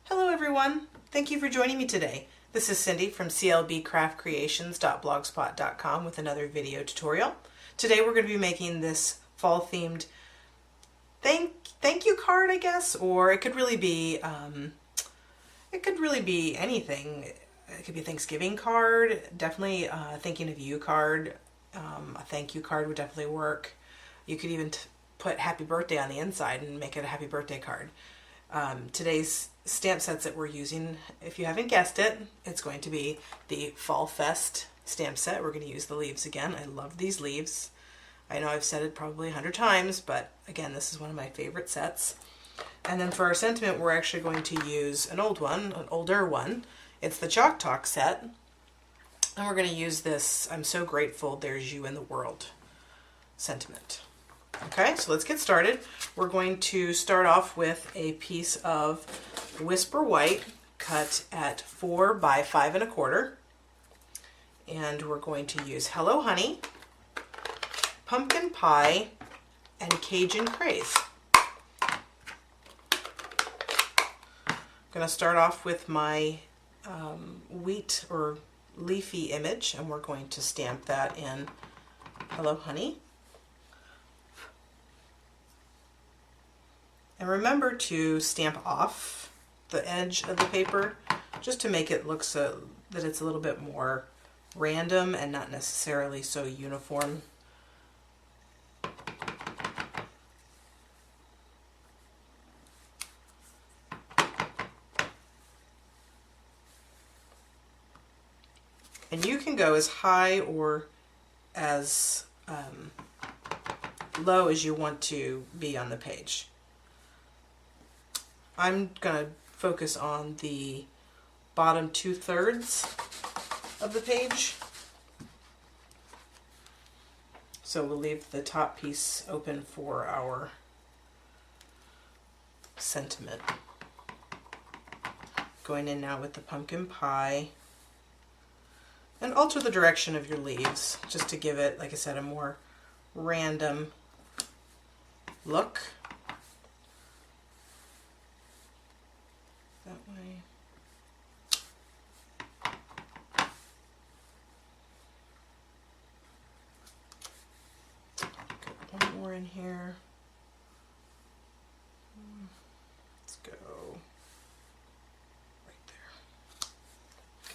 Hello everyone! Thank you for joining me today. This is Cindy from clbcraftcreations.blogspot.com with another video tutorial. Today we're going to be making this fall themed thank you card, I guess, or it could really be anything. It could be a Thanksgiving card, definitely a thinking of you card. A thank you card would definitely work. You could even put happy birthday on the inside and make it a happy birthday card. Today's stamp sets that we're using, if you haven't guessed it, it's going to be the Fall Fest stamp set. We're going to use the leaves again. I love these leaves. I know I've said it probably 100 times, but again, this is one of my favorite sets. And then for our sentiment, we're actually going to use an older one. It's the Chalk Talk set. And we're going to use this, I'm so grateful there's you in the world sentiment. Okay, so let's get started. We're going to start off with a piece of Whisper White cut at 4 by 5 1/4. And we're going to use Hello Honey, Pumpkin Pie, and Cajun Craze. I'm going to start off with my wheat or leafy image, and we're going to stamp that in Hello Honey. And remember to stamp off the edge of the paper just to make it look so that it's a little bit more random and not necessarily so uniform. And you can go as high or as low as you want to be on the page. I'm going to focus on the bottom 2/3 of the page. So we'll leave the top piece open for our sentiment. Going in now with the pumpkin pie. And alter the direction of your leaves just to give it, like I said, a more random look. That way. Get one more in here. Let's go right there.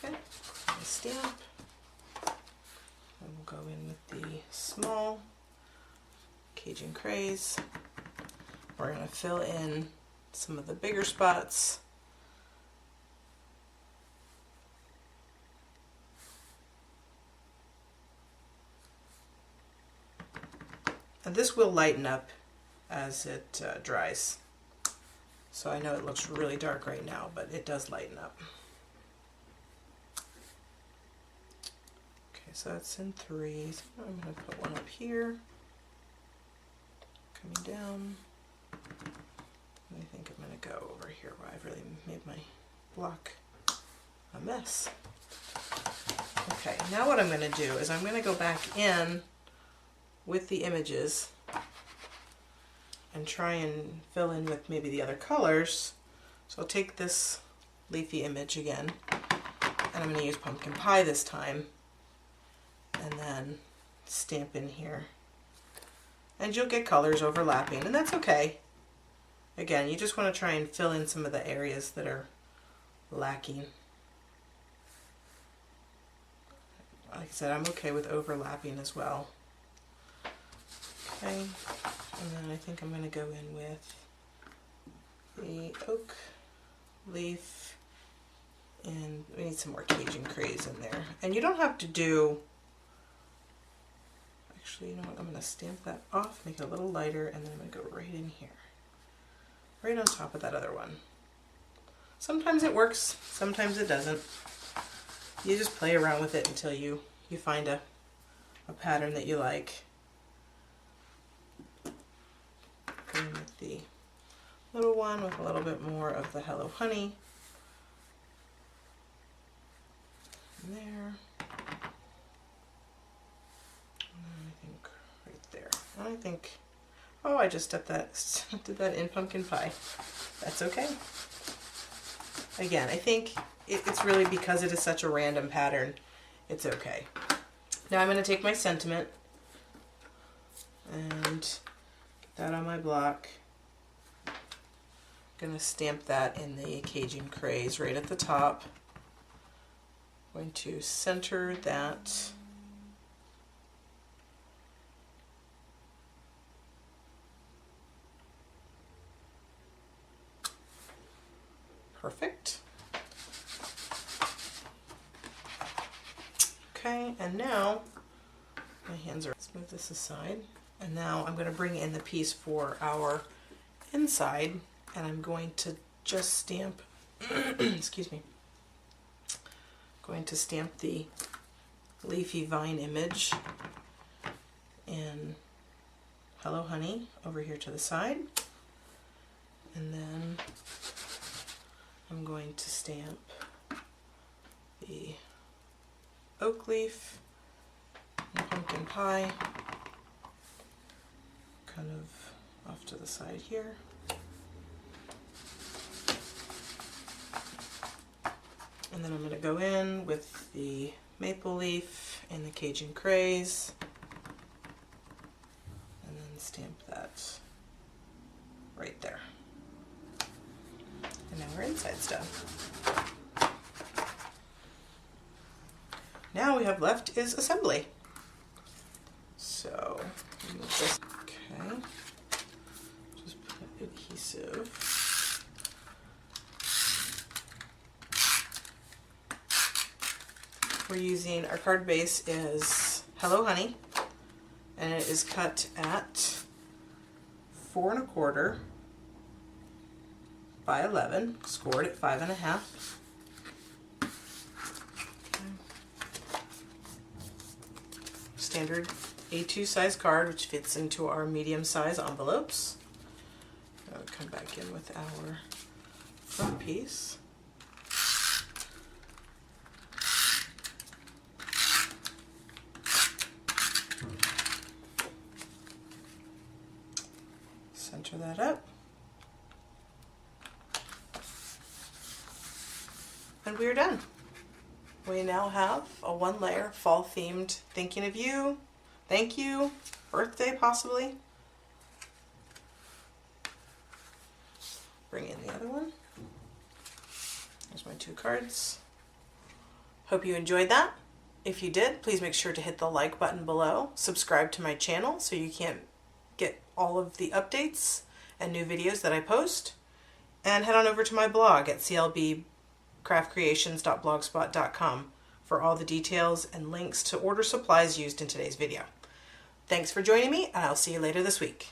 Okay, my stamp. And we'll go in with the small Cajun Craze. We're going to fill in some of the bigger spots. And this will lighten up as it dries. So I know it looks really dark right now, but it does lighten up. Okay, so that's in 3. So I'm going to put one up here, coming down. And I think I'm going to go over here where I've really made my block a mess. Okay, now what I'm going to do is I'm going to go back in with the images and try and fill in with maybe the other colors. So I'll take this leafy image again, and I'm going to use pumpkin pie this time, and then stamp in here. And you'll get colors overlapping, and that's okay. Again, you just want to try and fill in some of the areas that are lacking. Like I said, I'm okay with overlapping as well. Okay, and then I think I'm going to go in with the oak leaf, and we need some more Cajun Craze in there. And you don't have to do, actually, you know what, I'm going to stamp that off, make it a little lighter, and then I'm going to go right in here, right on top of that other one. Sometimes it works, sometimes it doesn't. You just play around with it until you find a pattern that you like. In with the little one with a little bit more of the Hello Honey in there. And I think right there. And I think, oh, I just did that in pumpkin pie. That's okay. Again, I think it's really because it is such a random pattern, it's okay. Now I'm going to take my sentiment and get that on my block. I'm going to stamp that in the Cajun Craze right at the top. I'm going to center that. Perfect. Okay, and now my hands are, let's move this aside. And now I'm going to bring in the piece for our inside, and I'm going to just stamp, excuse me, going to stamp the leafy vine image in Hello Honey over here to the side. And then I'm going to stamp the oak leaf and pumpkin pie kind of off to the side here. And then I'm going to go in with the maple leaf and the Cajun Craze and then stamp that right there. And now our inside's done. Now we have left is assembly. So, move this, okay, just put adhesive. We're using, our card base is Hello Honey, and it is cut at 4 1/4 by 11, scored at 5 1/2. Standard A2 size card, which fits into our medium size envelopes. I'll come back in with our front piece. Center that up. And we're done. We now have a 1-layer fall themed thinking of you, thank you, birthday possibly. Bring in the other one. There's my 2 cards. Hope you enjoyed that. If you did, please make sure to hit the like button below. Subscribe to my channel so you can get all of the updates and new videos that I post. And head on over to my blog at clbcraftcreations.blogspot.com for all the details and links to order supplies used in today's video. Thanks for joining me, and I'll see you later this week.